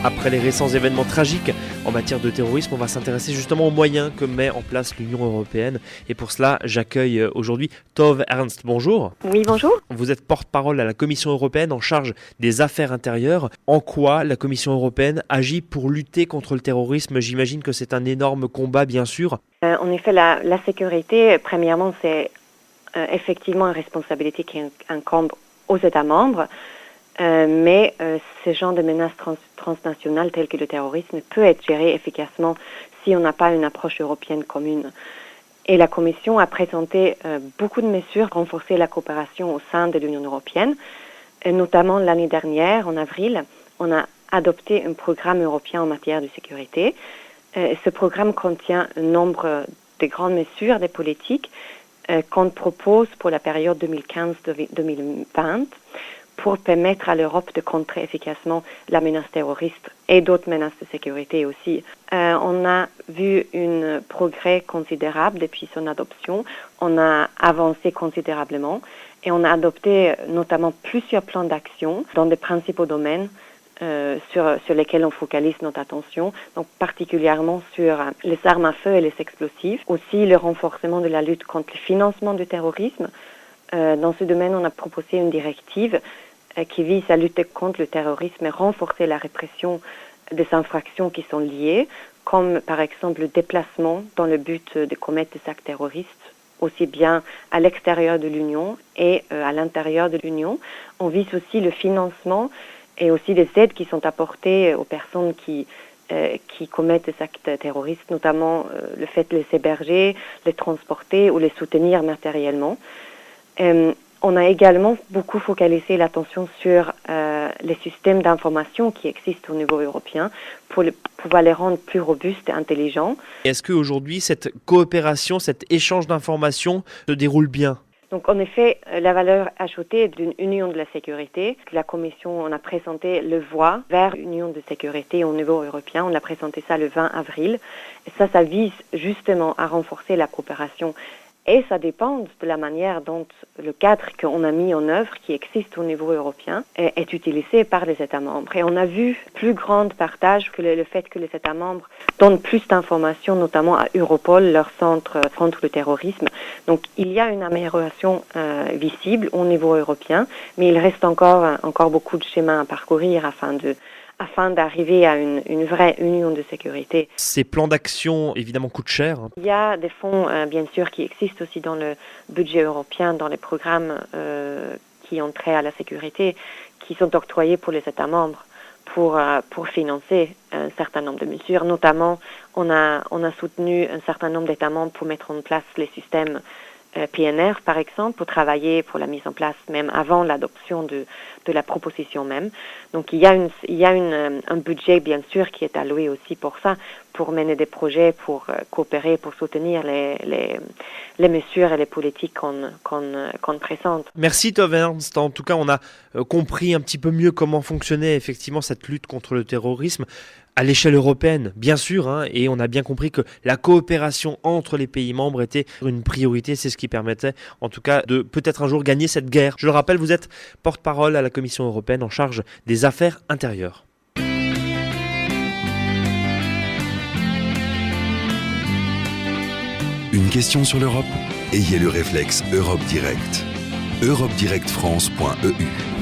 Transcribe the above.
Après les récents événements tragiques en matière de terrorisme, on va s'intéresser justement aux moyens que met en place l'Union européenne. Et pour cela, j'accueille aujourd'hui Tove Ernst. Bonjour. Oui, bonjour. Vous êtes porte-parole à la Commission européenne en charge des affaires intérieures. En quoi la Commission européenne agit pour lutter contre le terrorisme ? J'imagine que c'est un énorme combat, bien sûr. En effet, la sécurité, premièrement, c'est effectivement une responsabilité qui incombe aux États membres. Mais ce genre de menaces transnationales telles que le terrorisme peut être géré efficacement si on n'a pas une approche européenne commune. Et la Commission a présenté beaucoup de mesures pour renforcer la coopération au sein de l'Union européenne. Notamment l'année dernière, en avril, on a adopté un programme européen en matière de sécurité. Ce programme contient un nombre de grandes mesures, des politiques qu'on propose pour la période 2015-2020 pour permettre à l'Europe de contrer efficacement la menace terroriste et d'autres menaces de sécurité aussi. On a vu un progrès considérable depuis son adoption. On a avancé considérablement et on a adopté notamment plusieurs plans d'action dans des principaux domaines sur lesquels on focalise notre attention, donc particulièrement sur les armes à feu et les explosifs, aussi le renforcement de la lutte contre le financement du terrorisme. Dans ce domaine, on a proposé une directive qui vise à lutter contre le terrorisme et renforcer la répression des infractions qui sont liées, comme par exemple le déplacement dans le but de commettre des actes terroristes, aussi bien à l'extérieur de l'Union et à l'intérieur de l'Union. On vise aussi le financement et aussi des aides qui sont apportées aux personnes qui commettent des actes terroristes, notamment le fait de les héberger, les transporter ou les soutenir matériellement. On a également beaucoup focalisé l'attention sur les systèmes d'information qui existent au niveau européen pour pouvoir les rendre plus robustes et intelligents. Est-ce qu'aujourd'hui, cette coopération, cet échange d'informations se déroule bien ? Donc, en effet, la valeur ajoutée d'une union de la sécurité, la Commission a présenté le voie vers une union de sécurité au niveau européen. On a présenté ça le 20 avril. Et ça vise justement à renforcer la coopération. Et ça dépend de la manière dont le cadre qu'on a mis en œuvre, qui existe au niveau européen, est utilisé par les États membres. Et on a vu plus grand partage que le fait que les États membres donnent plus d'informations, notamment à Europol, leur centre contre le terrorisme. Donc il y a une amélioration visible au niveau européen, mais il reste encore beaucoup de chemin à parcourir afin d'arriver à une vraie union de sécurité. Ces plans d'action, évidemment, coûtent cher. Il y a des fonds, bien sûr, qui existent aussi dans le budget européen, dans les programmes qui ont trait à la sécurité, qui sont octroyés pour les États membres pour financer un certain nombre de mesures. Notamment, on a soutenu un certain nombre d'États membres pour mettre en place les systèmes PNR, par exemple, pour travailler pour la mise en place même avant l'adoption de la proposition même. Donc il y a un budget bien sûr qui est alloué aussi pour ça, pour mener des projets, pour coopérer, pour soutenir les mesures et les politiques qu'on présente. Merci Tove Ernst. En tout cas, on a compris un petit peu mieux comment fonctionnait effectivement cette lutte contre le terrorisme à l'échelle européenne, bien sûr, et on a bien compris que la coopération entre les pays membres était une priorité. C'est ce qui permettait, en tout cas, de peut-être un jour gagner cette guerre. Je le rappelle, vous êtes porte-parole à la Commission européenne en charge des affaires intérieures. Une question sur l'Europe ? Ayez le réflexe Europe Direct. europedirectfrance.eu